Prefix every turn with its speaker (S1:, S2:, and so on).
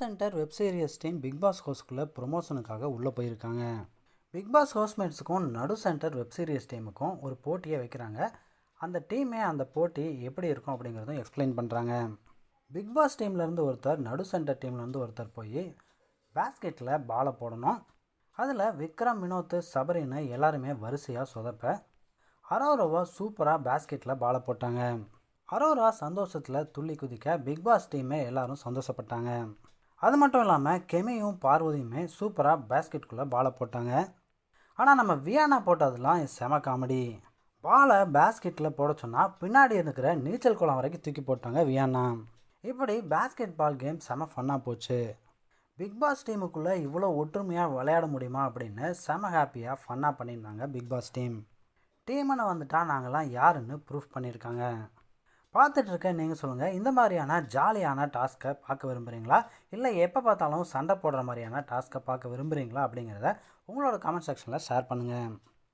S1: Centre web series team Bigg Boss ஹவுஸ்க்குள்ளே ப்ரொமோஷனுக்காக உள்ளே போயிருக்காங்க. பிக் பாஸ் ஹவுஸ்மேட்ஸுக்கும் நடு சென்டர் வெப் சீரிஸ் டீமுக்கும் ஒரு போட்டியை வைக்கிறாங்க. அந்த டீமே அந்த போட்டி எப்படி இருக்கும் அப்படிங்கிறதும் எக்ஸ்பிளைன் பண்ணுறாங்க. பிக் பாஸ் டீம்லேருந்து ஒருத்தர் நடு சென்டர் டீம்லேருந்து ஒருத்தர் போய் பேஸ்கெட்டில் பாலை போடணும். அதில் விக்ரம், வினோத், சபரின்னு எல்லாருமே வரிசையாக சொதப்ப அரோராவை சூப்பராக பேஸ்கெட்டில் பாலை போட்டாங்க. அரோரா சந்தோஷத்தில் துள்ளி குதிக்க பிக் பாஸ் டீமே எல்லாரும் சந்தோஷப்பட்டாங்க. அது மட்டும் இல்லாமல் கெமியும் பார்வதியுமே சூப்பராக பேஸ்கெட்டுக்குள்ளே பாலை போட்டாங்க. ஆனால் நம்ம வியானா போட்டதெல்லாம் செம காமெடி. பாலை பேஸ்கெட்டில் போட சொன்னால் பின்னாடி இருக்கிற நீச்சல் குளம் வரைக்கும் தூக்கி போட்டாங்க வியானா. இப்படி பேஸ்கெட் பால் கேம் செம ஃபன்னாக போச்சு. பிக் பாஸ் டீமுக்குள்ளே இவ்வளோ ஒற்றுமையாக விளையாட முடியுமா அப்படின்னு செம ஹாப்பியாக ஃபன்னாக பண்ணியிருந்தாங்க பிக் பாஸ் டீம். டீம்னு வந்துட்டால் நாங்கள்லாம் யாருன்னு ப்ரூஃப் பண்ணியிருக்காங்க. பார்த்துட்ருக்க நீங்கள் சொல்லுங்கள், இந்த மாதிரியான ஜாலியான டாஸ்க்கை பார்க்க விரும்புகிறீங்களா, இல்லை எப்போ பார்த்தாலும் சண்டை போடுற மாதிரியான டாஸ்க்கை பார்க்க விரும்புகிறீங்களா அப்படிங்கிறத உங்களோட கமெண்ட் செக்ஷனில் ஷேர் பண்ணுங்கள்.